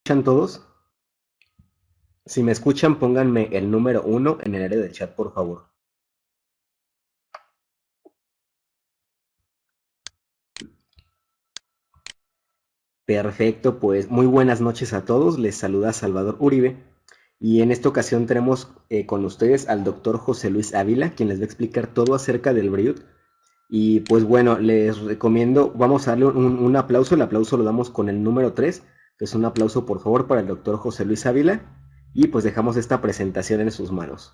¿Escuchan todos? Si me escuchan, pónganme el número uno en el área del chat, por favor. Perfecto, pues muy buenas noches a todos. Les saluda Salvador Uribe. Y en esta ocasión tenemos con ustedes al doctor José Luis Ávila, quien les va a explicar todo acerca del Briut. Y pues bueno, les recomiendo, vamos a darle un aplauso. El aplauso lo damos con el número 3. Entonces un aplauso por favor para el doctor José Luis Ávila. Y pues dejamos esta presentación en sus manos.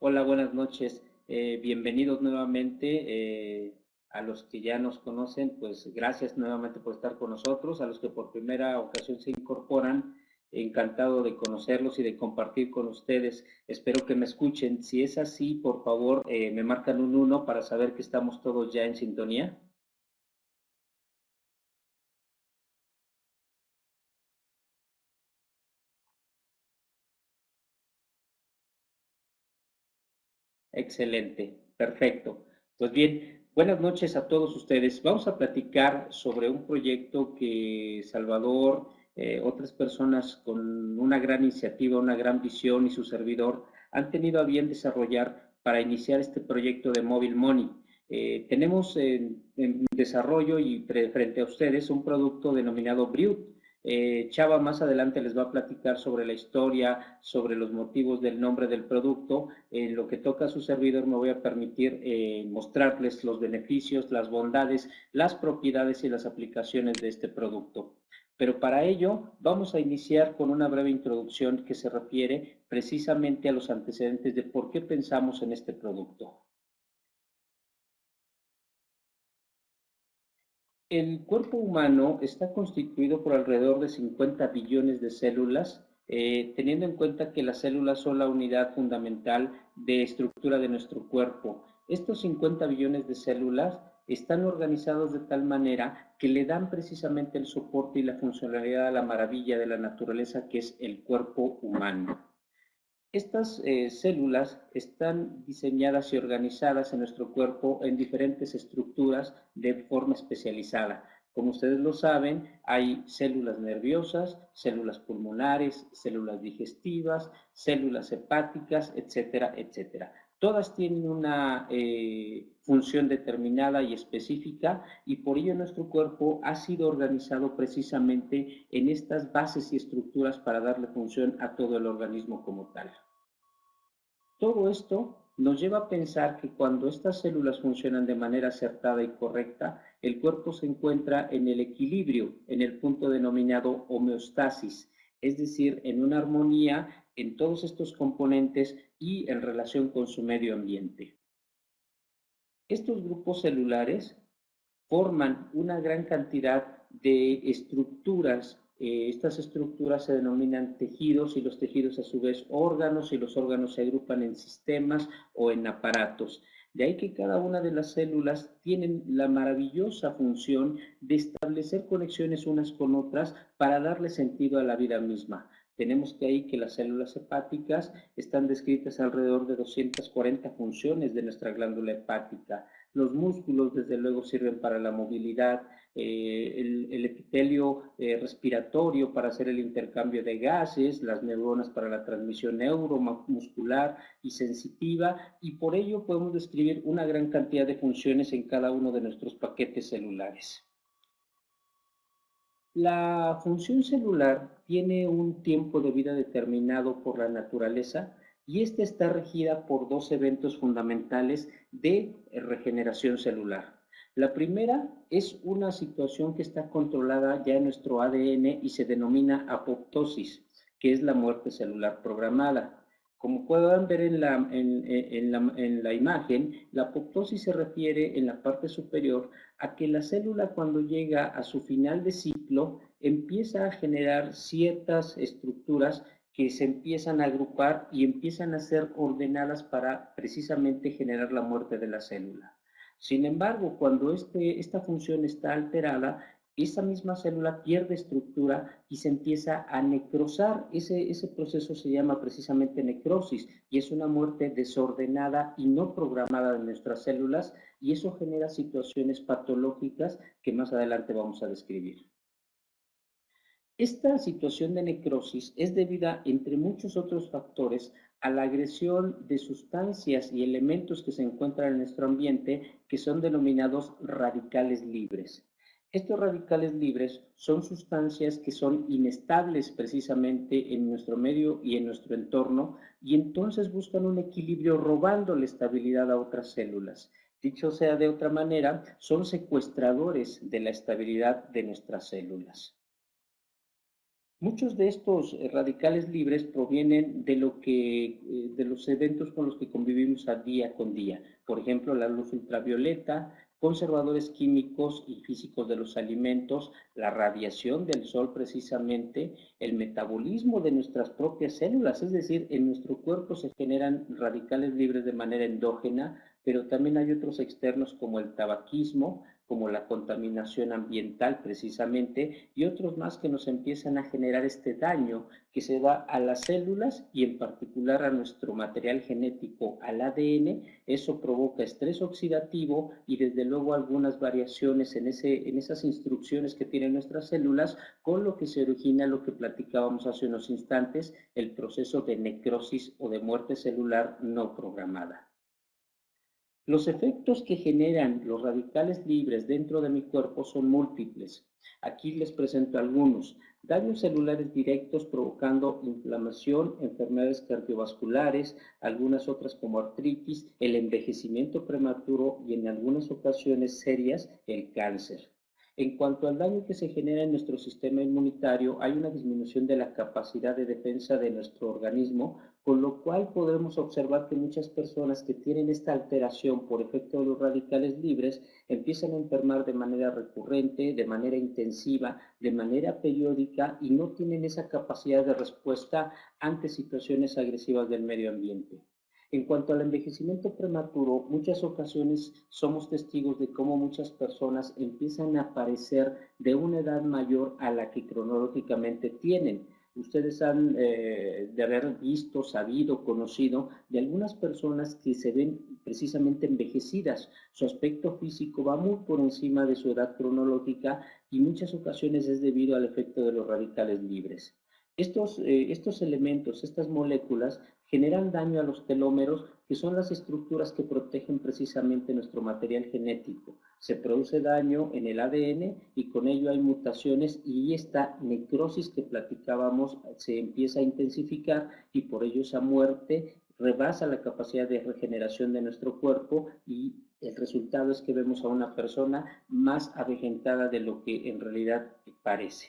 Hola, buenas noches. Bienvenidos nuevamente a los que ya nos conocen, pues gracias nuevamente por estar con nosotros. A los que por primera ocasión se incorporan, encantado de conocerlos y de compartir con ustedes. Espero que me escuchen. Si es así, por favor, me marcan un uno para saber que estamos todos ya en sintonía. Excelente, perfecto. Pues bien, buenas noches a todos ustedes. Vamos a platicar sobre un proyecto que Salvador, otras personas con una gran iniciativa, una gran visión y su servidor han tenido a bien desarrollar para iniciar este proyecto de Mobile Money. Tenemos en desarrollo y frente a ustedes un producto denominado Briut. Chava más adelante les va a platicar sobre la historia, sobre los motivos del nombre del producto. En lo que toca a su servidor me voy a permitir mostrarles los beneficios, las bondades, las propiedades y las aplicaciones de este producto. Pero para ello vamos a iniciar con una breve introducción que se refiere precisamente a los antecedentes de por qué pensamos en este producto. El cuerpo humano está constituido por alrededor de 50 billones de células, teniendo en cuenta que las células son la unidad fundamental de estructura de nuestro cuerpo. Estos 50 billones de células están organizados de tal manera que le dan precisamente el soporte y la funcionalidad a la maravilla de la naturaleza que es el cuerpo humano. Estas células están diseñadas y organizadas en nuestro cuerpo en diferentes estructuras de forma especializada. Como ustedes lo saben, hay células nerviosas, células pulmonares, células digestivas, células hepáticas, etcétera, etcétera. Todas tienen una función determinada y específica y por ello nuestro cuerpo ha sido organizado precisamente en estas bases y estructuras para darle función a todo el organismo como tal. Todo esto nos lleva a pensar que cuando estas células funcionan de manera acertada y correcta, el cuerpo se encuentra en el equilibrio, en el punto denominado homeostasis, es decir, en una armonía en todos estos componentes y en relación con su medio ambiente. Estos grupos celulares forman una gran cantidad de estructuras. Estas estructuras se denominan tejidos y los tejidos a su vez órganos y los órganos se agrupan en sistemas o en aparatos. De ahí que cada una de las células tienen la maravillosa función de establecer conexiones unas con otras para darle sentido a la vida misma. Tenemos que ahí que las células hepáticas están descritas alrededor de 240 funciones de nuestra glándula hepática. Los músculos, desde luego, sirven para la movilidad, el epitelio respiratorio para hacer el intercambio de gases, las neuronas para la transmisión neuromuscular y sensitiva, y por ello podemos describir una gran cantidad de funciones en cada uno de nuestros paquetes celulares. La función celular tiene un tiempo de vida determinado por la naturaleza y esta está regida por dos eventos fundamentales de regeneración celular. La primera es una situación que está controlada ya en nuestro ADN y se denomina apoptosis, que es la muerte celular programada. Como puedan ver en la imagen, la apoptosis se refiere en la parte superior a que la célula cuando llega a su final de ciclo empieza a generar ciertas estructuras que se empiezan a agrupar y empiezan a ser ordenadas para precisamente generar la muerte de la célula. Sin embargo, cuando esta función está alterada, esa misma célula pierde estructura y se empieza a necrosar. Ese proceso se llama precisamente necrosis y es una muerte desordenada y no programada de nuestras células, y eso genera situaciones patológicas que más adelante vamos a describir. Esta situación de necrosis es debida, entre muchos otros factores, a la agresión de sustancias y elementos que se encuentran en nuestro ambiente, que son denominados radicales libres. Estos radicales libres son sustancias que son inestables precisamente en nuestro medio y en nuestro entorno, y entonces buscan un equilibrio robando la estabilidad a otras células. Dicho sea de otra manera, son secuestradores de la estabilidad de nuestras células. Muchos de estos radicales libres provienen de los eventos con los que convivimos a día con día. Por ejemplo, la luz ultravioleta, conservadores químicos y físicos de los alimentos, la radiación del sol precisamente, el metabolismo de nuestras propias células, es decir, en nuestro cuerpo se generan radicales libres de manera endógena, pero también hay otros externos como el tabaquismo, como la contaminación ambiental precisamente, y otros más que nos empiezan a generar este daño que se da a las células y en particular a nuestro material genético, al ADN. Eso provoca estrés oxidativo y desde luego algunas variaciones en esas instrucciones que tienen nuestras células, con lo que se origina lo que platicábamos hace unos instantes, el proceso de necrosis o de muerte celular no programada. Los efectos que generan los radicales libres dentro de mi cuerpo son múltiples. Aquí les presento algunos. Daños celulares directos provocando inflamación, enfermedades cardiovasculares, algunas otras como artritis, el envejecimiento prematuro y en algunas ocasiones serias el cáncer. En cuanto al daño que se genera en nuestro sistema inmunitario, hay una disminución de la capacidad de defensa de nuestro organismo, con lo cual podemos observar que muchas personas que tienen esta alteración por efecto de los radicales libres empiezan a enfermar de manera recurrente, de manera intensiva, de manera periódica, y no tienen esa capacidad de respuesta ante situaciones agresivas del medio ambiente. En cuanto al envejecimiento prematuro, muchas ocasiones somos testigos de cómo muchas personas empiezan a aparecer de una edad mayor a la que cronológicamente tienen. Ustedes han de haber visto, sabido, conocido de algunas personas que se ven precisamente envejecidas. Su aspecto físico va muy por encima de su edad cronológica y muchas ocasiones es debido al efecto de los radicales libres. Estos elementos, estas moléculas, generan daño a los telómeros, que son las estructuras que protegen precisamente nuestro material genético. Se produce daño en el ADN y con ello hay mutaciones, y esta necrosis que platicábamos se empieza a intensificar, y por ello esa muerte rebasa la capacidad de regeneración de nuestro cuerpo, y el resultado es que vemos a una persona más avejentada de lo que en realidad parece.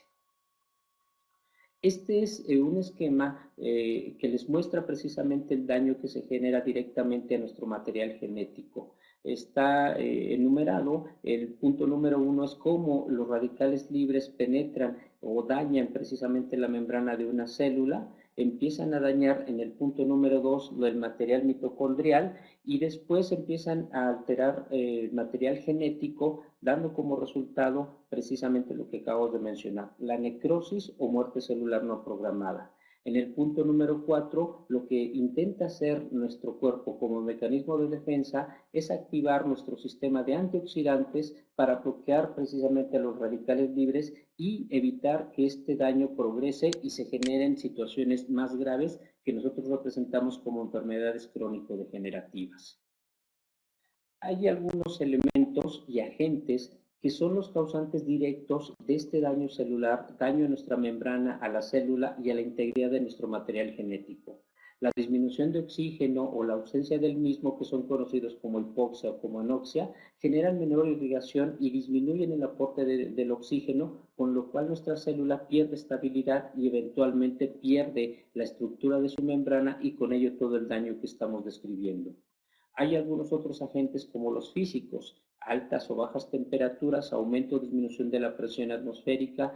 Este es un esquema que les muestra precisamente el daño que se genera directamente a nuestro material genético. Está enumerado. El punto número 1 es cómo los radicales libres penetran o dañan precisamente la membrana de una célula. Empiezan a dañar en el punto número 2 el material mitocondrial, y después empiezan a alterar el material genético, dando como resultado precisamente lo que acabo de mencionar, la necrosis o muerte celular no programada. En el punto número 4, lo que intenta hacer nuestro cuerpo como mecanismo de defensa es activar nuestro sistema de antioxidantes para bloquear precisamente a los radicales libres y evitar que este daño progrese y se generen situaciones más graves que nosotros representamos como enfermedades crónico-degenerativas. Hay algunos elementos y agentes que son los causantes directos de este daño celular, daño a nuestra membrana, a la célula y a la integridad de nuestro material genético. La disminución de oxígeno o la ausencia del mismo, que son conocidos como hipoxia o como anoxia, generan menor irrigación y disminuyen el aporte del oxígeno, con lo cual nuestra célula pierde estabilidad y eventualmente pierde la estructura de su membrana y con ello todo el daño que estamos describiendo. Hay algunos otros agentes como los físicos, altas o bajas temperaturas, aumento o disminución de la presión atmosférica,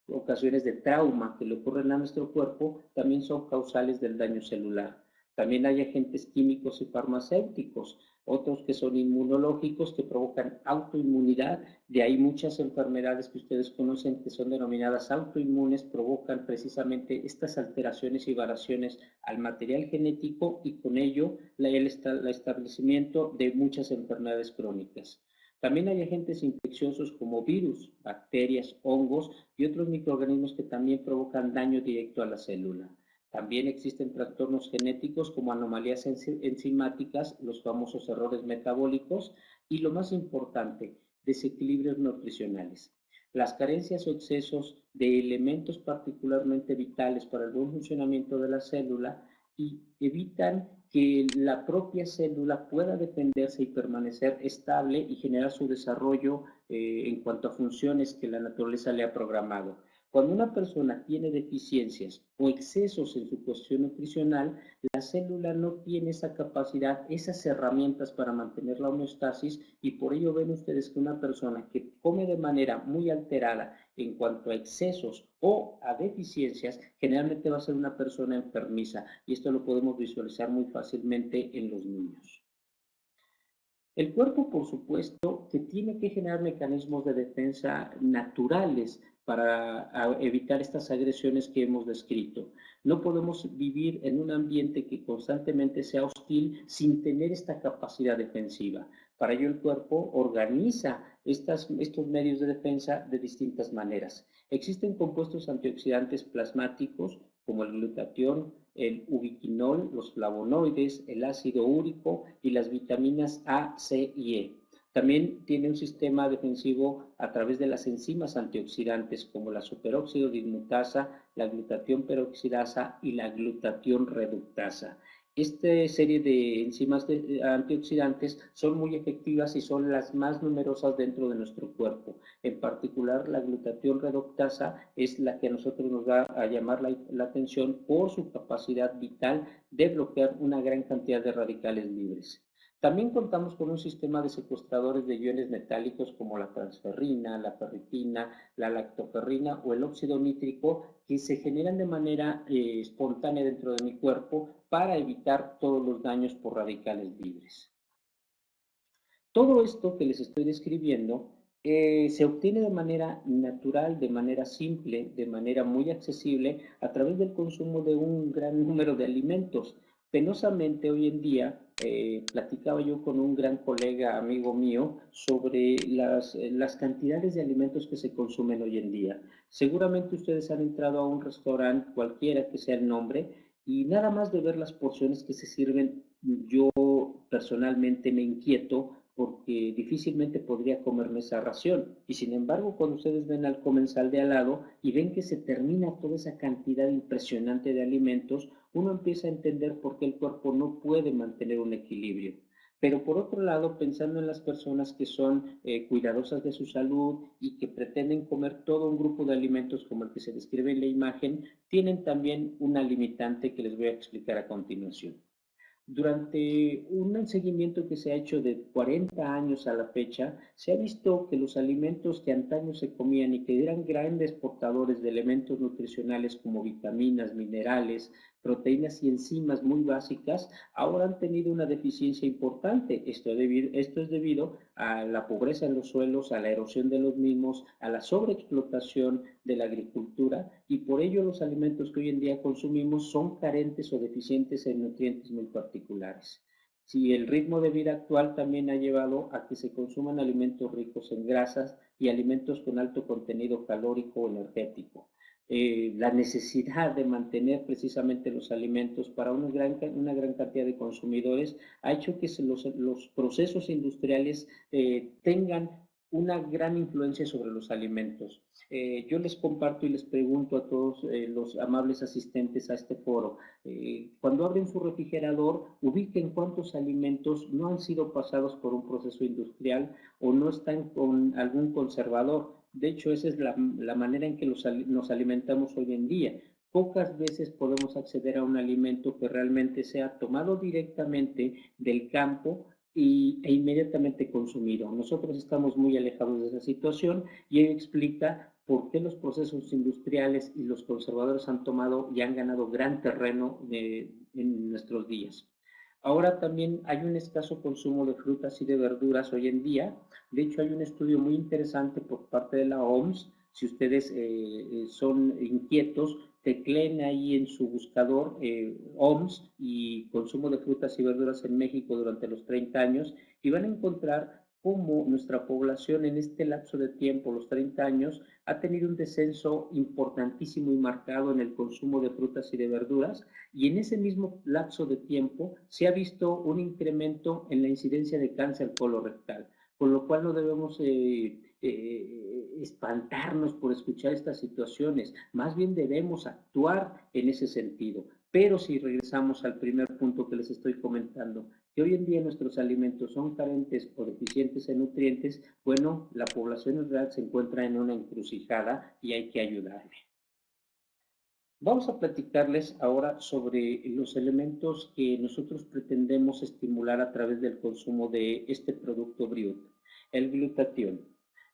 ocasiones de trauma que le ocurren a nuestro cuerpo, también son causales del daño celular. También hay agentes químicos y farmacéuticos, otros que son inmunológicos que provocan autoinmunidad, de ahí muchas enfermedades que ustedes conocen que son denominadas autoinmunes, provocan precisamente estas alteraciones y variaciones al material genético y con ello el establecimiento de muchas enfermedades crónicas. También hay agentes infecciosos como virus, bacterias, hongos y otros microorganismos que también provocan daño directo a la célula. También existen trastornos genéticos como anomalías enzimáticas, los famosos errores metabólicos y lo más importante, desequilibrios nutricionales. Las carencias o excesos de elementos particularmente vitales para el buen funcionamiento de la célula y evitan que la propia célula pueda defenderse y permanecer estable y generar su desarrollo en cuanto a funciones que la naturaleza le ha programado. Cuando una persona tiene deficiencias o excesos en su cuestión nutricional, la célula no tiene esa capacidad, esas herramientas para mantener la homeostasis y por ello ven ustedes que una persona que come de manera muy alterada en cuanto a excesos o a deficiencias, generalmente va a ser una persona enfermiza y esto lo podemos visualizar muy fácilmente en los niños. El cuerpo, por supuesto, que tiene que generar mecanismos de defensa naturales para evitar estas agresiones que hemos descrito. No podemos vivir en un ambiente que constantemente sea hostil sin tener esta capacidad defensiva. Para ello el cuerpo organiza estos medios de defensa de distintas maneras. Existen compuestos antioxidantes plasmáticos como el glutatión, el ubiquinol, los flavonoides, el ácido úrico y las vitaminas A, C y E. También tiene un sistema defensivo a través de las enzimas antioxidantes como la superóxido dismutasa, la glutatión peroxidasa y la glutatión reductasa. Esta serie de enzimas antioxidantes son muy efectivas y son las más numerosas dentro de nuestro cuerpo. En particular, la glutatión reductasa es la que a nosotros nos va a llamar la atención por su capacidad vital de bloquear una gran cantidad de radicales libres. También contamos con un sistema de secuestradores de iones metálicos como la transferrina, la ferritina, la lactoferrina o el óxido nítrico que se generan de manera espontánea dentro de mi cuerpo para evitar todos los daños por radicales libres. Todo esto que les estoy describiendo se obtiene de manera natural, de manera simple, de manera muy accesible a través del consumo de un gran número de alimentos. Penosamente hoy en día platicaba yo con un gran colega, amigo mío, sobre las cantidades de alimentos que se consumen hoy en día. Seguramente ustedes han entrado a un restaurante, cualquiera que sea el nombre, y nada más de ver las porciones que se sirven, yo personalmente me inquieto porque difícilmente podría comerme esa ración. Y sin embargo, cuando ustedes ven al comensal de al lado y ven que se termina toda esa cantidad impresionante de alimentos, uno empieza a entender por qué el cuerpo no puede mantener un equilibrio. Pero por otro lado, pensando en las personas que son cuidadosas de su salud y que pretenden comer todo un grupo de alimentos como el que se describe en la imagen, tienen también una limitante que les voy a explicar a continuación. Durante un seguimiento que se ha hecho de 40 años a la fecha, se ha visto que los alimentos que antaño se comían y que eran grandes portadores de elementos nutricionales como vitaminas, minerales, proteínas y enzimas muy básicas, ahora han tenido una deficiencia importante. Esto es debido a la pobreza en los suelos, a la erosión de los mismos, a la sobreexplotación de la agricultura y por ello los alimentos que hoy en día consumimos son carentes o deficientes en nutrientes muy particulares. Si el ritmo de vida actual también ha llevado a que se consuman alimentos ricos en grasas y alimentos con alto contenido calórico o energético. La necesidad de mantener precisamente los alimentos para una gran cantidad de consumidores ha hecho que los procesos industriales tengan una gran influencia sobre los alimentos. Yo les comparto y les pregunto a todos los amables asistentes a este foro, cuando abren su refrigerador, ubiquen cuántos alimentos no han sido pasados por un proceso industrial o no están con algún conservador. De hecho, esa es la manera en que nos alimentamos hoy en día. Pocas veces podemos acceder a un alimento que realmente sea tomado directamente del campo e inmediatamente consumido. Nosotros estamos muy alejados de esa situación y ello explica por qué los procesos industriales y los conservadores han tomado y han ganado gran terreno en nuestros días. Ahora también hay un escaso consumo de frutas y de verduras hoy en día. De hecho, hay un estudio muy interesante por parte de la OMS. Si ustedes son inquietos, tecleen ahí en su buscador OMS y consumo de frutas y verduras en México durante los 30 años y van a encontrar cómo nuestra población en este lapso de tiempo, los 30 años, ha tenido un descenso importantísimo y marcado en el consumo de frutas y de verduras, y en ese mismo lapso de tiempo se ha visto un incremento en la incidencia de cáncer colorectal, con lo cual no debemos espantarnos por escuchar estas situaciones, más bien debemos actuar en ese sentido. Pero si regresamos al primer punto que les estoy comentando, que hoy en día nuestros alimentos son carentes o deficientes en nutrientes, bueno, la población en realidad se encuentra en una encrucijada y hay que ayudarle. Vamos a platicarles ahora sobre los elementos que nosotros pretendemos estimular a través del consumo de este producto Briut, el glutatión.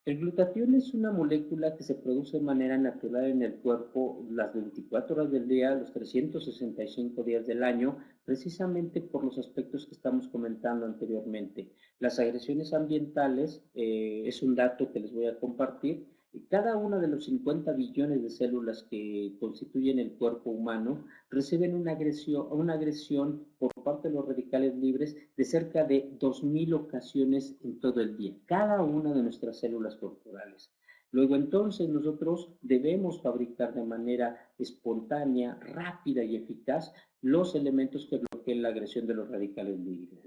El glutatión es una molécula que se produce de manera natural en el cuerpo las 24 horas del día, los 365 días del año, precisamente por los aspectos que estamos comentando anteriormente. Las agresiones ambientales es un dato que les voy a compartir. Cada una de los 50 billones de células que constituyen el cuerpo humano reciben una agresión por parte de los radicales libres de cerca de 2000 ocasiones en todo el día, cada una de nuestras células corporales. Luego entonces nosotros debemos fabricar de manera espontánea, rápida y eficaz los elementos que bloqueen la agresión de los radicales libres.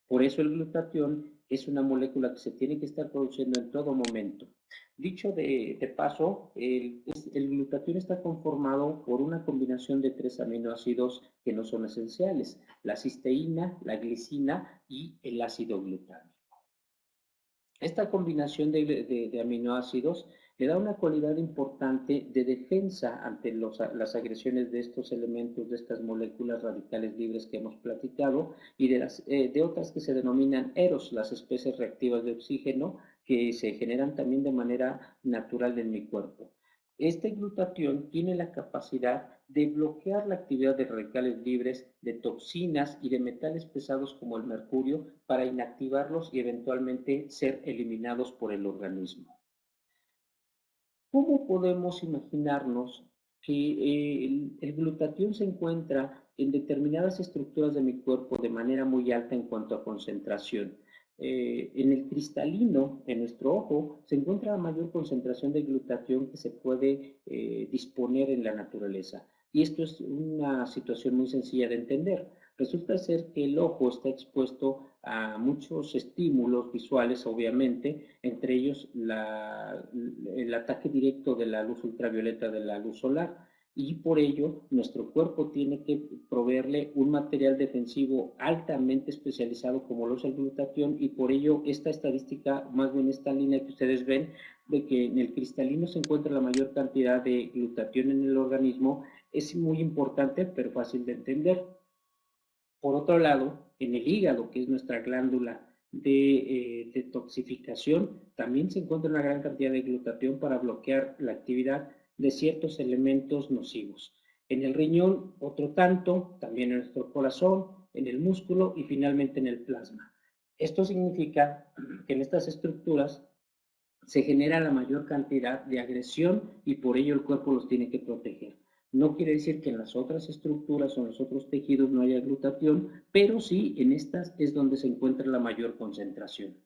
Por eso el glutatión es una molécula que se tiene que estar produciendo en todo momento. Dicho de paso, el glutatión está conformado por una combinación de 3 aminoácidos que no son esenciales: la cisteína, la glicina y el ácido glutámico. Esta combinación de aminoácidos le da una cualidad importante de defensa ante las agresiones de estos elementos, de estas moléculas radicales libres que hemos platicado, y de otras que se denominan EROS, las especies reactivas de oxígeno, que se generan también de manera natural en mi cuerpo. Este glutatión tiene la capacidad de bloquear la actividad de radicales libres, de toxinas y de metales pesados como el mercurio para inactivarlos y eventualmente ser eliminados por el organismo. ¿Cómo podemos imaginarnos que el glutatión se encuentra en determinadas estructuras de mi cuerpo de manera muy alta en cuanto a concentración? En el cristalino, en nuestro ojo, se encuentra la mayor concentración de glutatión que se puede disponer en la naturaleza. Y esto es una situación muy sencilla de entender. Resulta ser que el ojo está expuesto a muchos estímulos visuales, obviamente, entre ellos el ataque directo de la luz ultravioleta de la luz solar, y por ello nuestro cuerpo tiene que proveerle un material defensivo altamente especializado como lo es el glutatión, y por ello esta estadística, más bien esta línea que ustedes ven, de que en el cristalino se encuentra la mayor cantidad de glutatión en el organismo, es muy importante pero fácil de entender. Por otro lado, en el hígado, que es nuestra glándula de detoxificación, también se encuentra una gran cantidad de glutatión para bloquear la actividad de ciertos elementos nocivos. En el riñón, otro tanto, también en nuestro corazón, en el músculo y finalmente en el plasma. Esto significa que en estas estructuras se genera la mayor cantidad de agresión y por ello el cuerpo los tiene que proteger. No quiere decir que en las otras estructuras o en los otros tejidos no haya glutatión, pero sí en estas es donde se encuentra la mayor concentración.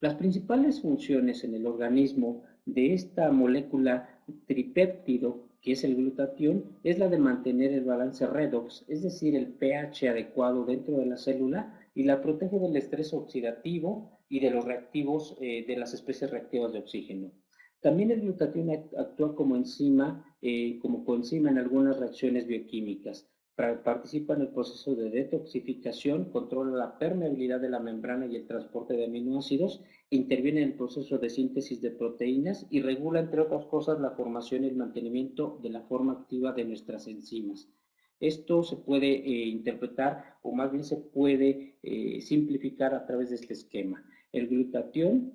Las principales funciones en el organismo de esta molécula tripéptido, que es el glutatión, es la de mantener el balance redox, es decir, el pH adecuado dentro de la célula, y la protege del estrés oxidativo y de los reactivos, de las especies reactivas de oxígeno. También el glutatión actúa como coenzima en algunas reacciones bioquímicas. Participa en el proceso de detoxificación, controla la permeabilidad de la membrana y el transporte de aminoácidos, interviene en el proceso de síntesis de proteínas y regula, entre otras cosas, la formación y el mantenimiento de la forma activa de nuestras enzimas. Esto se puede interpretar, o más bien se puede simplificar a través de este esquema. El glutatión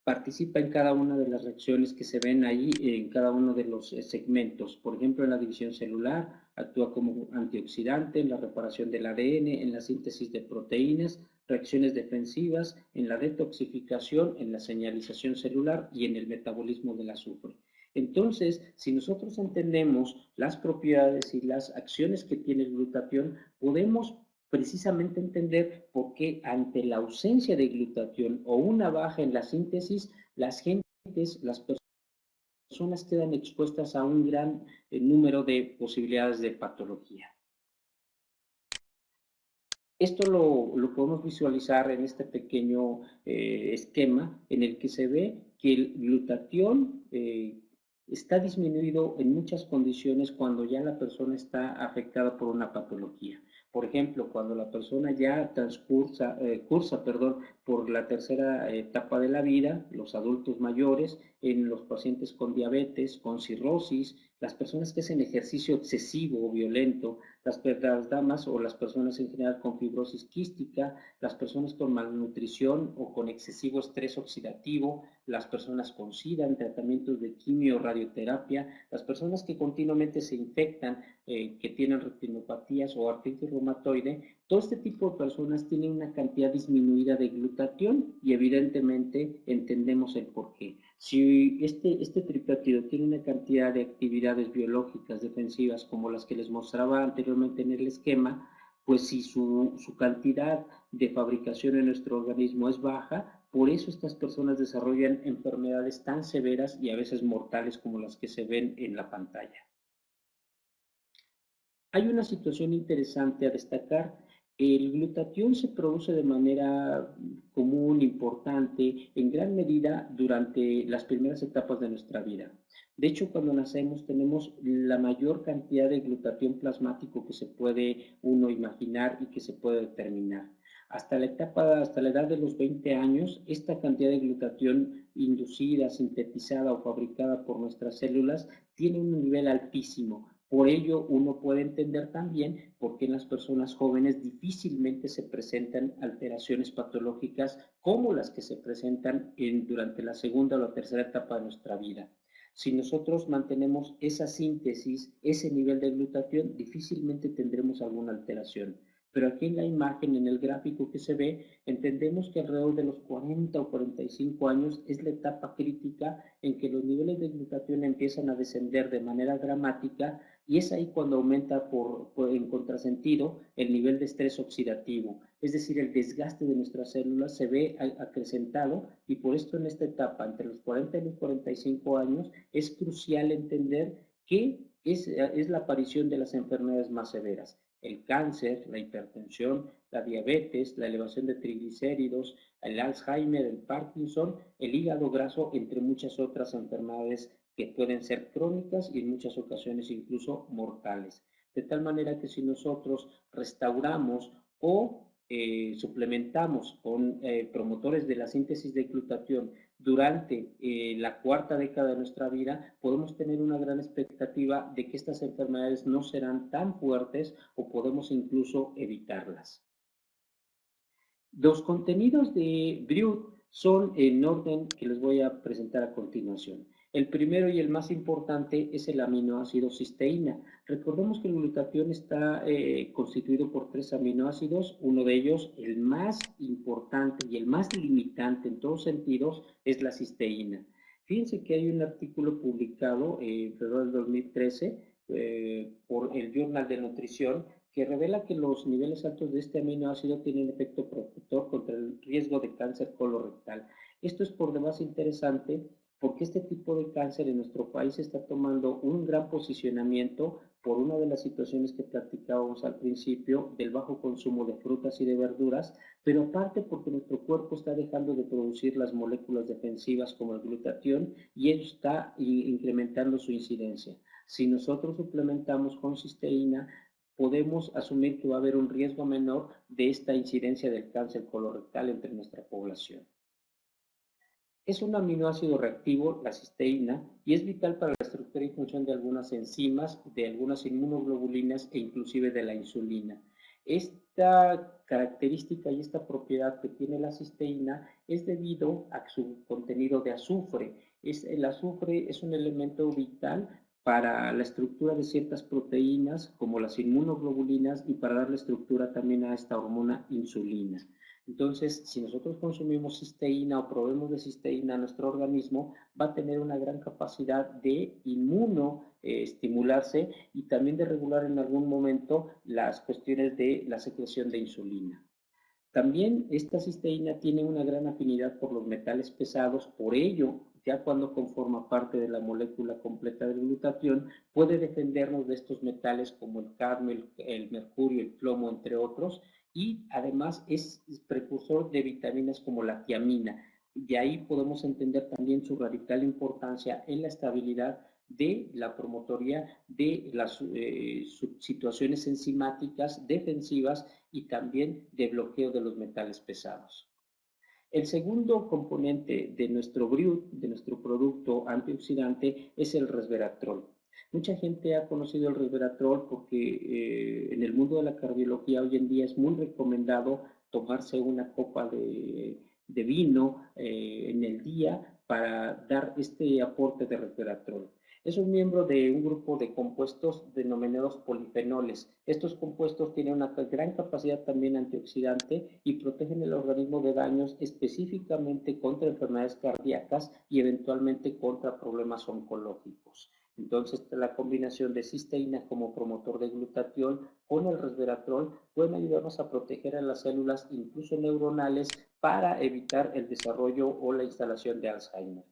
participa en cada una de las reacciones que se ven ahí, en cada uno de los segmentos. Por ejemplo, en la división celular, actúa como antioxidante, en la reparación del ADN, en la síntesis de proteínas, reacciones defensivas, en la detoxificación, en la señalización celular y en el metabolismo del azufre. Entonces, si nosotros entendemos las propiedades y las acciones que tiene el glutatión, podemos precisamente entender por qué ante la ausencia de glutatión o una baja en la síntesis, las personas quedan expuestas a un gran número de posibilidades de patología. Esto lo podemos visualizar en este pequeño esquema en el que se ve que el glutatión está disminuido en muchas condiciones cuando ya la persona está afectada por una patología. Por ejemplo, cuando la persona ya cursa por la tercera etapa de la vida, los adultos mayores, en los pacientes con diabetes, con cirrosis, las personas que hacen ejercicio excesivo o violento, las damas o las personas en general con fibrosis quística, las personas con malnutrición o con excesivo estrés oxidativo, las personas con SIDA en tratamientos de quimio o radioterapia, las personas que continuamente se infectan, que tienen retinopatías o artritis reumatoide, todo este tipo de personas tienen una cantidad disminuida de glutatión y evidentemente entendemos el porqué. Si este tripéptido tiene una cantidad de actividades biológicas defensivas como las que les mostraba anteriormente en el esquema, pues si su cantidad de fabricación en nuestro organismo es baja, por eso estas personas desarrollan enfermedades tan severas y a veces mortales como las que se ven en la pantalla. Hay una situación interesante a destacar. El glutatión se produce de manera común, importante, en gran medida durante las primeras etapas de nuestra vida. De hecho, cuando nacemos tenemos la mayor cantidad de glutatión plasmático que se puede uno imaginar y que se puede determinar. Hasta la edad de los 20 años, esta cantidad de glutatión inducida, sintetizada o fabricada por nuestras células tiene un nivel altísimo. Por ello, uno puede entender también por qué en las personas jóvenes difícilmente se presentan alteraciones patológicas como las que se presentan durante la segunda o la tercera etapa de nuestra vida. Si nosotros mantenemos esa síntesis, ese nivel de glutatión, difícilmente tendremos alguna alteración. Pero aquí en la imagen, en el gráfico que se ve, entendemos que alrededor de los 40 o 45 años es la etapa crítica en que los niveles de glutatión empiezan a descender de manera dramática y es ahí cuando aumenta en contrasentido el nivel de estrés oxidativo, es decir, el desgaste de nuestras células se ve acrecentado y por esto en esta etapa, entre los 40 y los 45 años, es crucial entender que es la aparición de las enfermedades más severas. El cáncer, la hipertensión, la diabetes, la elevación de triglicéridos, el Alzheimer, el Parkinson, el hígado graso, entre muchas otras enfermedades que pueden ser crónicas y en muchas ocasiones incluso mortales. De tal manera que si nosotros restauramos o suplementamos con promotores de la síntesis de glutatión durante la cuarta década de nuestra vida, podemos tener una gran expectativa de que estas enfermedades no serán tan fuertes o podemos incluso evitarlas. Los contenidos de Briut son en orden que les voy a presentar a continuación. El primero y el más importante es el aminoácido cisteína. Recordemos que el glutatión está constituido por 3 aminoácidos. Uno de ellos, el más importante y el más limitante en todos sentidos, es la cisteína. Fíjense que hay un artículo publicado en febrero del 2013 por el Journal de Nutrición que revela que los niveles altos de este aminoácido tienen efecto protector contra el riesgo de cáncer colorectal. Esto es por demás interesante porque este tipo de cáncer en nuestro país está tomando un gran posicionamiento por una de las situaciones que platicábamos al principio del bajo consumo de frutas y de verduras, pero aparte porque nuestro cuerpo está dejando de producir las moléculas defensivas como el glutatión y ello está incrementando su incidencia. Si nosotros suplementamos con cisteína, podemos asumir que va a haber un riesgo menor de esta incidencia del cáncer colorectal entre nuestra población. Es un aminoácido reactivo, la cisteína, y es vital para la estructura y función de algunas enzimas, de algunas inmunoglobulinas e inclusive de la insulina. Esta característica y esta propiedad que tiene la cisteína es debido a su contenido de azufre. El azufre es un elemento vital para la estructura de ciertas proteínas como las inmunoglobulinas y para darle estructura también a esta hormona insulina. Entonces, si nosotros consumimos cisteína o proveemos de cisteína a nuestro organismo, va a tener una gran capacidad de estimularse y también de regular en algún momento las cuestiones de la secreción de insulina. También esta cisteína tiene una gran afinidad por los metales pesados, por ello, ya cuando conforma parte de la molécula completa del glutatión, puede defendernos de estos metales como el cadmio, el mercurio, el plomo, entre otros, y además es precursor de vitaminas como la tiamina. De ahí podemos entender también su radical importancia en la estabilidad de la promotoría de las situaciones enzimáticas defensivas y también de bloqueo de los metales pesados. El segundo componente de nuestro BRIUT, de nuestro producto antioxidante, es el resveratrol. Mucha gente ha conocido el resveratrol porque en el mundo de la cardiología hoy en día es muy recomendado tomarse una copa de vino en el día para dar este aporte de resveratrol. Es un miembro de un grupo de compuestos denominados polifenoles. Estos compuestos tienen una gran capacidad también antioxidante y protegen el organismo de daños específicamente contra enfermedades cardíacas y eventualmente contra problemas oncológicos. Entonces, la combinación de cisteína como promotor de glutatión con el resveratrol pueden ayudarnos a proteger a las células, incluso neuronales, para evitar el desarrollo o la instalación de Alzheimer.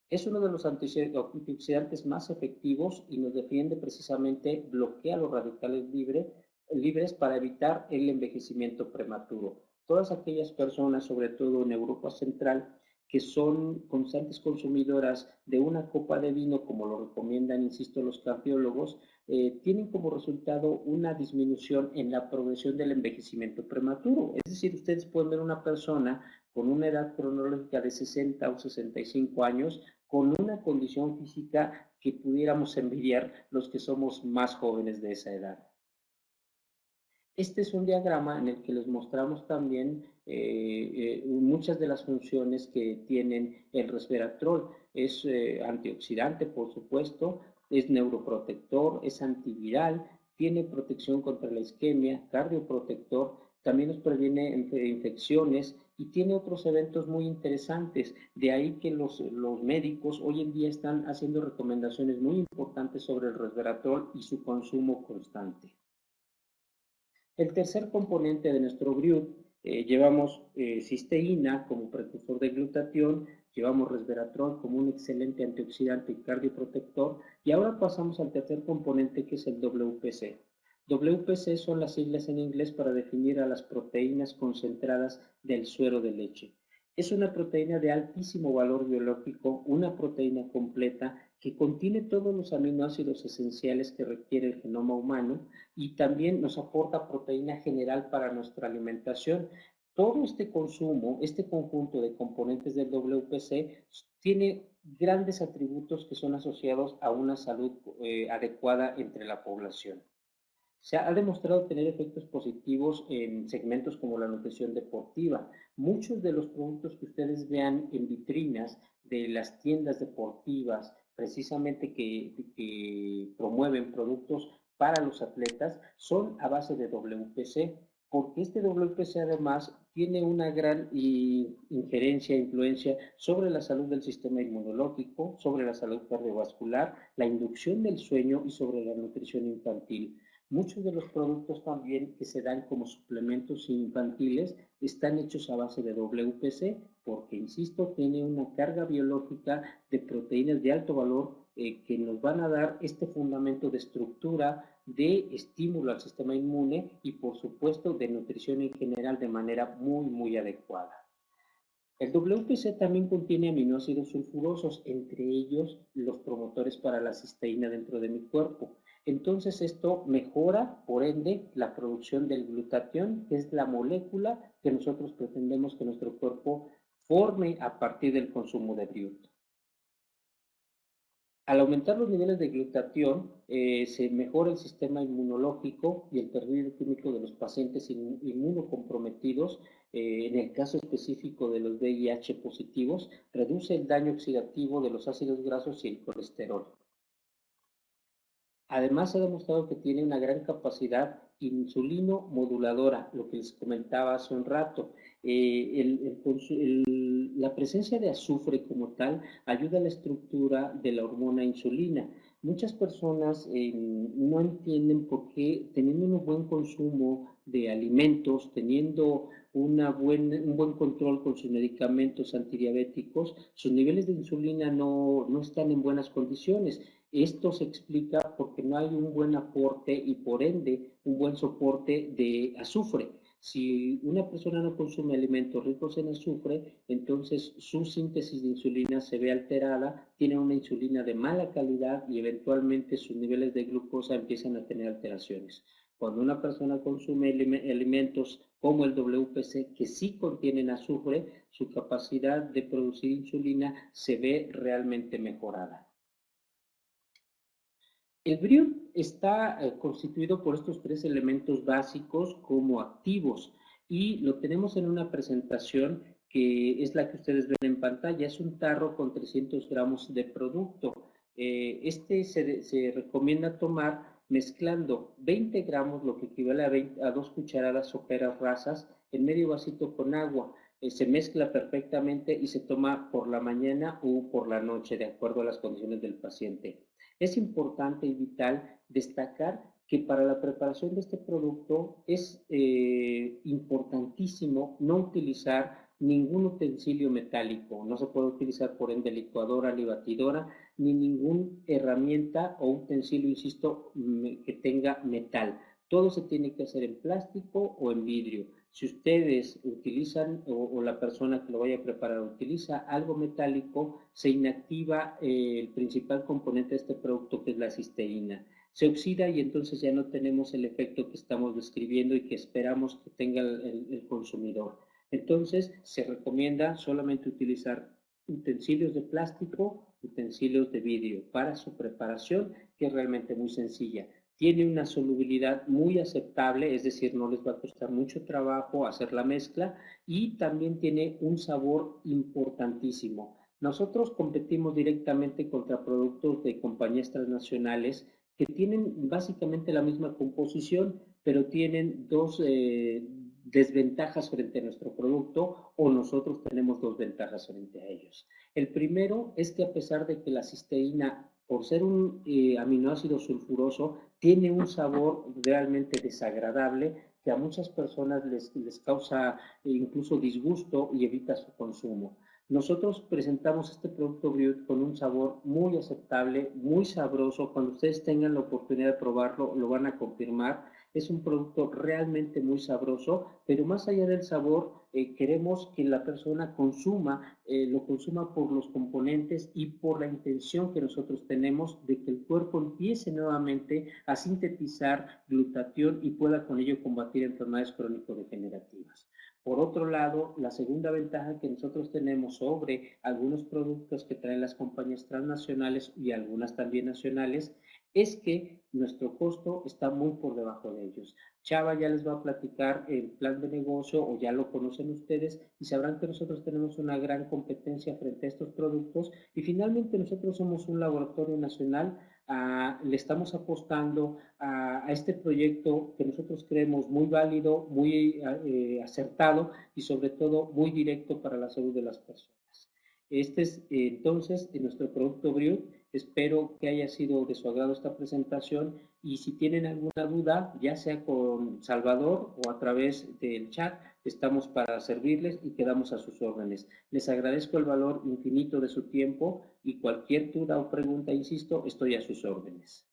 Es uno de los antioxidantes más efectivos y nos defiende precisamente, bloquea los radicales libres para evitar el envejecimiento prematuro. Todas aquellas personas, sobre todo en Europa Central, que son constantes consumidoras de una copa de vino, como lo recomiendan, insisto, los cardiólogos, tienen como resultado una disminución en la progresión del envejecimiento prematuro. Es decir, ustedes pueden ver una persona con una edad cronológica de 60 o 65 años, con una condición física que pudiéramos envidiar los que somos más jóvenes de esa edad. Este es un diagrama en el que les mostramos también muchas de las funciones que tienen el resveratrol. Es antioxidante, por supuesto, es neuroprotector, es antiviral, tiene protección contra la isquemia, cardioprotector, también nos previene infecciones y tiene otros eventos muy interesantes. De ahí que los médicos hoy en día están haciendo recomendaciones muy importantes sobre el resveratrol y su consumo constante. El tercer componente de nuestro BRIUT, llevamos cisteína como precursor de glutatión, llevamos resveratrol como un excelente antioxidante y cardioprotector, y ahora pasamos al tercer componente, que es el WPC. WPC son las siglas en inglés para definir a las proteínas concentradas del suero de leche. Es una proteína de altísimo valor biológico, una proteína completa que contiene todos los aminoácidos esenciales que requiere el genoma humano y también nos aporta proteína general para nuestra alimentación. Todo este consumo, este conjunto de componentes del WPC tiene grandes atributos que son asociados a una salud adecuada entre la población. Se ha demostrado tener efectos positivos en segmentos como la nutrición deportiva. Muchos de los productos que ustedes vean en vitrinas de las tiendas deportivas, precisamente que promueven productos para los atletas, son a base de WPC, porque este WPC además tiene una gran injerencia, influencia sobre la salud del sistema inmunológico, sobre la salud cardiovascular, la inducción del sueño y sobre la nutrición infantil. Muchos de los productos también que se dan como suplementos infantiles están hechos a base de WPC porque, insisto, tiene una carga biológica de proteínas de alto valor que nos van a dar este fundamento de estructura de estímulo al sistema inmune y por supuesto de nutrición en general de manera muy adecuada. El WPC también contiene aminoácidos sulfurosos, entre ellos los promotores para la cisteína dentro de mi cuerpo. Entonces esto mejora, por ende, la producción del glutatión, que es la molécula que nosotros pretendemos que nuestro cuerpo forme a partir del consumo de Briut. Al aumentar los niveles de glutatión, se mejora el sistema inmunológico y el perfil químico de los pacientes inmunocomprometidos. En el caso específico de los VIH positivos, reduce el daño oxidativo de los ácidos grasos y el colesterol. Además, se ha demostrado que tiene una gran capacidad insulino moduladora, lo que les comentaba hace un rato. La presencia de azufre como tal ayuda a la estructura de la hormona insulina. Muchas personas no entienden por qué teniendo un buen consumo de alimentos, teniendo un buen control con sus medicamentos antidiabéticos, sus niveles de insulina no están en buenas condiciones. Esto se explica porque no hay un buen aporte y por ende un buen soporte de azufre. Si una persona no consume alimentos ricos en azufre, entonces su síntesis de insulina se ve alterada, tiene una insulina de mala calidad y eventualmente sus niveles de glucosa empiezan a tener alteraciones. Cuando una persona consume alimentos como el WPC que sí contienen azufre, su capacidad de producir insulina se ve realmente mejorada. El Briut está constituido por estos tres elementos básicos como activos y lo tenemos en una presentación que es la que ustedes ven en pantalla. Es un tarro con 300 gramos de producto. Este se recomienda tomar mezclando 20 gramos, lo que equivale a 2 cucharadas soperas rasas, en medio vasito con agua. Se mezcla perfectamente y se toma por la mañana o por la noche, de acuerdo a las condiciones del paciente. Es importante y vital destacar que para la preparación de este producto es importantísimo no utilizar ningún utensilio metálico. No se puede utilizar por ende licuadora ni batidora, ni ninguna herramienta o utensilio, insisto, que tenga metal. Todo se tiene que hacer en plástico o en vidrio. Si ustedes utilizan o la persona que lo vaya a preparar utiliza algo metálico, se inactiva el principal componente de este producto, que es la cisteína. Se oxida y entonces ya no tenemos el efecto que estamos describiendo y que esperamos que tenga el consumidor. Entonces se recomienda solamente utilizar utensilios de plástico, utensilios de vidrio para su preparación, que es realmente muy sencilla. Tiene una solubilidad muy aceptable, es decir, no les va a costar mucho trabajo hacer la mezcla y también tiene un sabor importantísimo. Nosotros competimos directamente contra productos de compañías transnacionales que tienen básicamente la misma composición, pero tienen dos desventajas frente a nuestro producto o nosotros tenemos dos ventajas frente a ellos. El primero es que a pesar de que la cisteína, por ser un aminoácido sulfuroso, tiene un sabor realmente desagradable que a muchas personas les causa incluso disgusto y evita su consumo. Nosotros presentamos este producto Briut con un sabor muy aceptable, muy sabroso. Cuando ustedes tengan la oportunidad de probarlo, lo van a confirmar. Es un producto realmente muy sabroso, pero más allá del sabor, queremos que la persona lo consuma por los componentes y por la intención que nosotros tenemos de que el cuerpo empiece nuevamente a sintetizar glutatión y pueda con ello combatir enfermedades crónico-degenerativas. Por otro lado, la segunda ventaja que nosotros tenemos sobre algunos productos que traen las compañías transnacionales y algunas también nacionales es que nuestro costo está muy por debajo de ellos. Chava ya les va a platicar el plan de negocio o ya lo conocen ustedes y sabrán que nosotros tenemos una gran competencia frente a estos productos y finalmente nosotros somos un laboratorio nacional. Le estamos apostando a este proyecto que nosotros creemos muy válido, muy acertado y sobre todo muy directo para la salud de las personas. Este es entonces nuestro producto Briut. Espero que haya sido de su agrado esta presentación y si tienen alguna duda, ya sea con Salvador o a través del chat, estamos para servirles y quedamos a sus órdenes. Les agradezco el valor infinito de su tiempo y cualquier duda o pregunta, insisto, estoy a sus órdenes.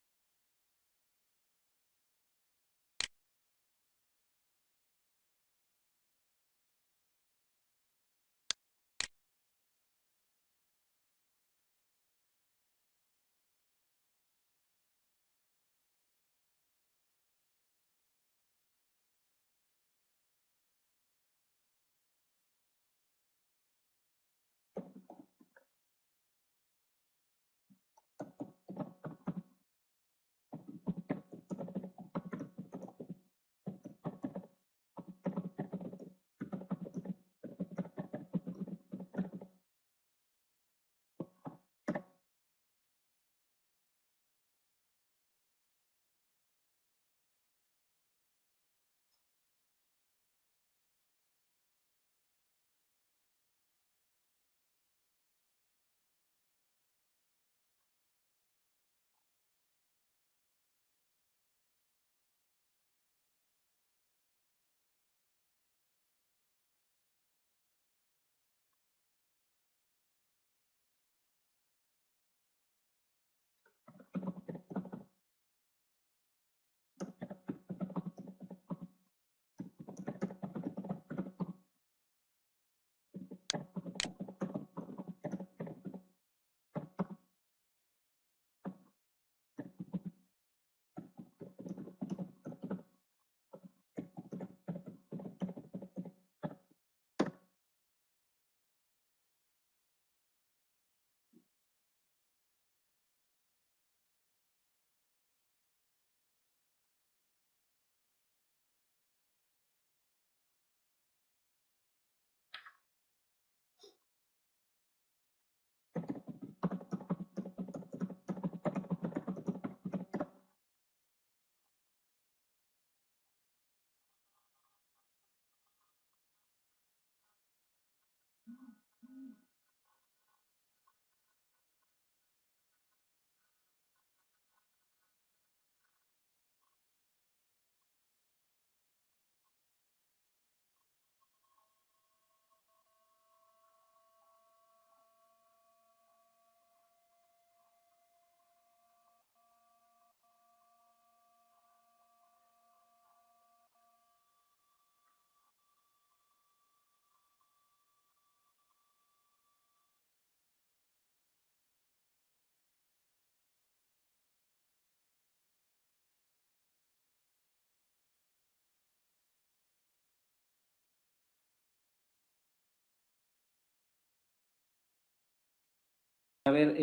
ver,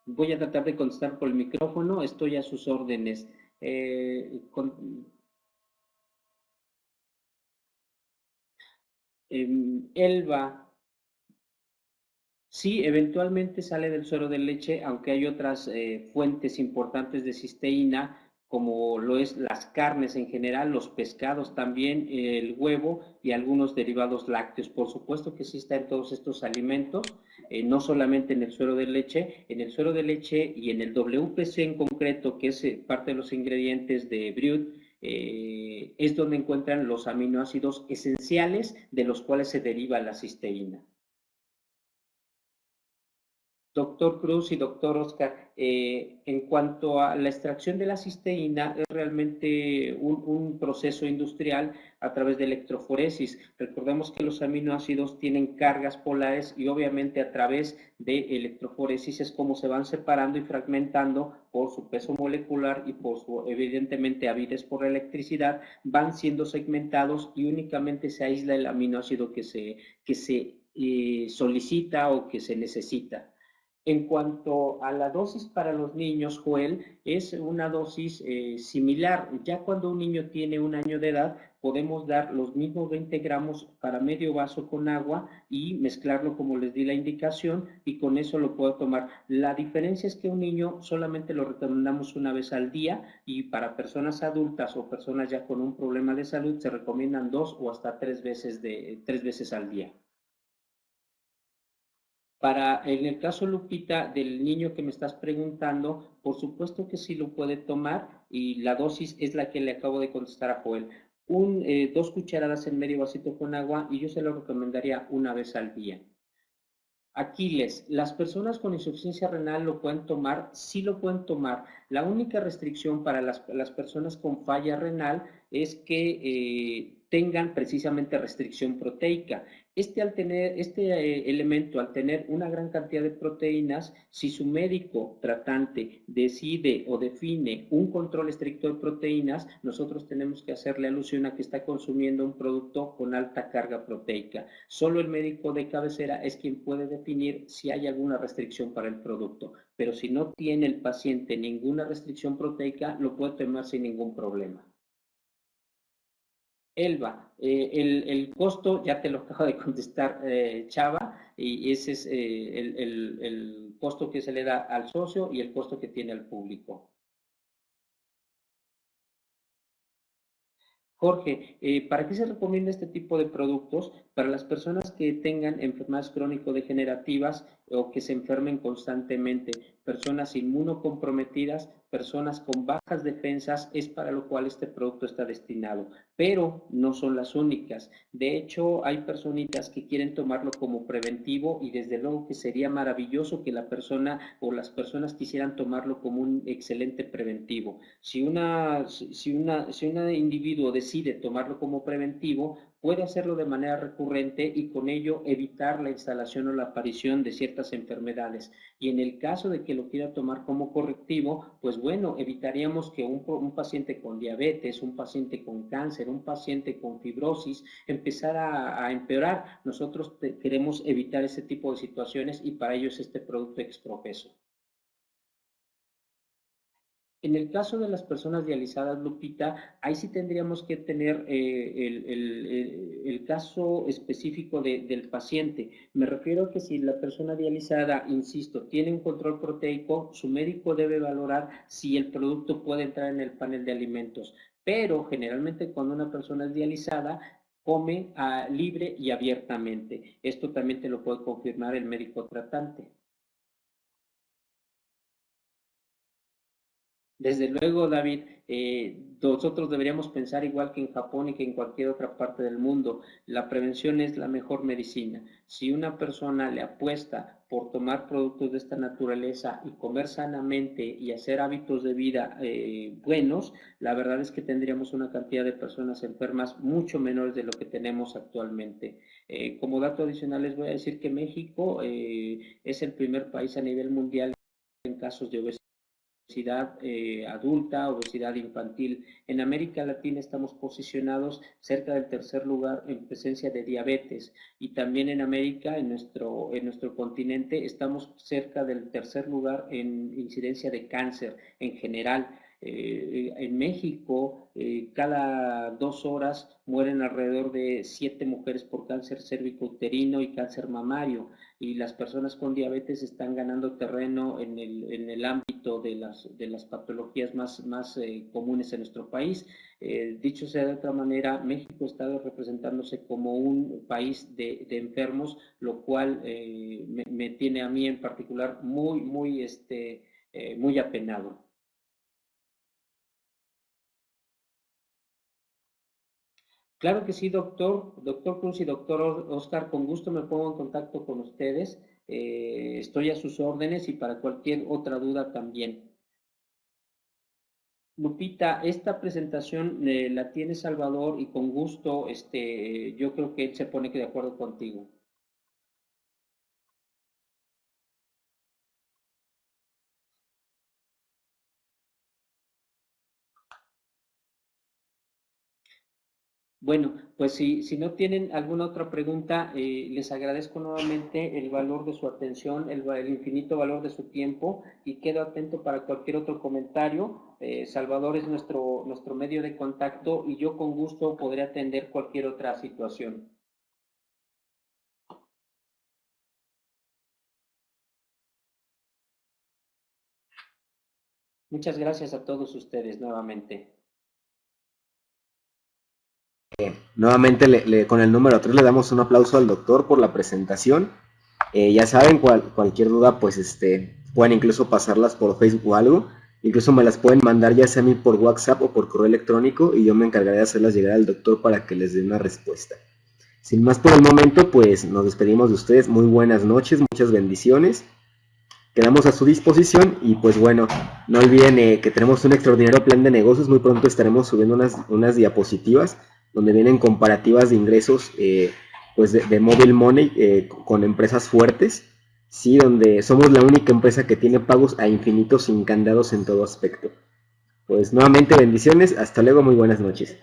voy a tratar de contestar por el micrófono, estoy a sus órdenes. Elba, sí, eventualmente sale del suero de leche, aunque hay otras fuentes importantes de cisteína, como lo es las carnes en general, los pescados también, el huevo y algunos derivados lácteos. Por supuesto que sí está en todos estos alimentos, no solamente en el suero de leche, en el suero de leche y en el WPC en concreto, que es parte de los ingredientes de Brut, es donde encuentran los aminoácidos esenciales de los cuales se deriva la cisteína. Doctor Cruz y doctor Oscar, en cuanto a la extracción de la cisteína, es realmente un proceso industrial a través de electroforesis. Recordemos que los aminoácidos tienen cargas polares y obviamente a través de electroforesis es como se van separando y fragmentando por su peso molecular y por su, evidentemente, avidez por la electricidad, van siendo segmentados y únicamente se aísla el aminoácido que se solicita o que se necesita. En cuanto a la dosis para los niños, Joel, es una dosis similar. Ya cuando un niño tiene 1 año de edad, podemos dar los mismos 20 gramos para medio vaso con agua y mezclarlo como les di la indicación y con eso lo puedo tomar. La diferencia es que un niño solamente lo recomendamos una vez al día y para personas adultas o personas ya con un problema de salud se recomiendan 2 o hasta 3 veces al día. En el caso, Lupita, del niño que me estás preguntando, por supuesto que sí lo puede tomar y la dosis es la que le acabo de contestar a Joel. 2 cucharadas en medio vasito con agua y yo se lo recomendaría una vez al día. Aquiles, las personas con insuficiencia renal lo pueden tomar, sí lo pueden tomar. La única restricción para las personas con falla renal es que tengan precisamente restricción proteica. Este elemento, al tener una gran cantidad de proteínas, si su médico tratante decide o define un control estricto de proteínas, nosotros tenemos que hacerle alusión a que está consumiendo un producto con alta carga proteica. Solo el médico de cabecera es quien puede definir si hay alguna restricción para el producto, pero si no tiene el paciente ninguna restricción proteica, lo puede tomar sin ningún problema. Elba, el costo, ya te lo acabo de contestar Chava, y ese es el costo que se le da al socio y el costo que tiene al público. Jorge, ¿para qué se recomienda este tipo de productos? Para las personas que tengan enfermedades crónico-degenerativas o que se enfermen constantemente, personas inmunocomprometidas, personas con bajas defensas, es para lo cual este producto está destinado. Pero no son las únicas. De hecho, hay personitas que quieren tomarlo como preventivo y desde luego que sería maravilloso que la persona o las personas quisieran tomarlo como un excelente preventivo. Si un individuo decide tomarlo como preventivo, puede hacerlo de manera recurrente y con ello evitar la instalación o la aparición de ciertas enfermedades. Y en el caso de que lo quiera tomar como correctivo, pues bueno, evitaríamos que un paciente con diabetes, un paciente con cáncer, un paciente con fibrosis empezara a empeorar. Nosotros queremos evitar ese tipo de situaciones y para ello es este producto exprofeso. En el caso de las personas dializadas, Lupita, ahí sí tendríamos que tener el caso específico del paciente. Me refiero a que si la persona dializada, insisto, tiene un control proteico, su médico debe valorar si el producto puede entrar en el panel de alimentos. Pero generalmente cuando una persona es dializada, come libre y abiertamente. Esto también te lo puede confirmar el médico tratante. Desde luego, David, nosotros deberíamos pensar igual que en Japón y que en cualquier otra parte del mundo. La prevención es la mejor medicina. Si una persona le apuesta por tomar productos de esta naturaleza y comer sanamente y hacer hábitos de vida buenos, la verdad es que tendríamos una cantidad de personas enfermas mucho menores de lo que tenemos actualmente. Como dato adicional, les voy a decir que México es el primer país a nivel mundial en casos de obesidad obesidad adulta, obesidad infantil. En América Latina estamos posicionados cerca del tercer lugar en presencia de diabetes, y también en América, en nuestro continente, estamos cerca del tercer lugar en incidencia de cáncer en general. En México, cada 2 horas mueren alrededor de 7 mujeres por cáncer cérvico-uterino y cáncer mamario, y las personas con diabetes están ganando terreno en el ámbito de las patologías más comunes en nuestro país. Dicho sea de otra manera, México está representándose como un país de enfermos, lo cual me tiene a mí en particular muy apenado. Claro que sí, doctor Cruz y doctor Oscar, con gusto me pongo en contacto con ustedes. Estoy a sus órdenes y para cualquier otra duda también. Lupita, esta presentación la tiene Salvador, y con gusto, yo creo que él se pone de acuerdo contigo. Bueno, pues si no tienen alguna otra pregunta, les agradezco nuevamente el valor de su atención, el infinito valor de su tiempo, y quedo atento para cualquier otro comentario. Salvador es nuestro medio de contacto, y yo con gusto podré atender cualquier otra situación. Muchas gracias a todos ustedes nuevamente. Nuevamente con el número 3 le damos un aplauso al doctor por la presentación. Ya saben, cualquier duda, pues pueden incluso pasarlas por Facebook o algo. Incluso me las pueden mandar ya sea a mí por WhatsApp o por correo electrónico, y yo me encargaré de hacerlas llegar al doctor para que les dé una respuesta. Sin más por el momento, pues nos despedimos de ustedes. Muy buenas noches, muchas bendiciones. Quedamos a su disposición, y pues bueno, no olviden que tenemos un extraordinario plan de negocios. Muy pronto estaremos subiendo unas diapositivas donde vienen comparativas de ingresos pues de Mobile Money con empresas fuertes, sí, donde somos la única empresa que tiene pagos a infinito sin candados en todo aspecto. Pues nuevamente bendiciones, hasta luego, muy buenas noches.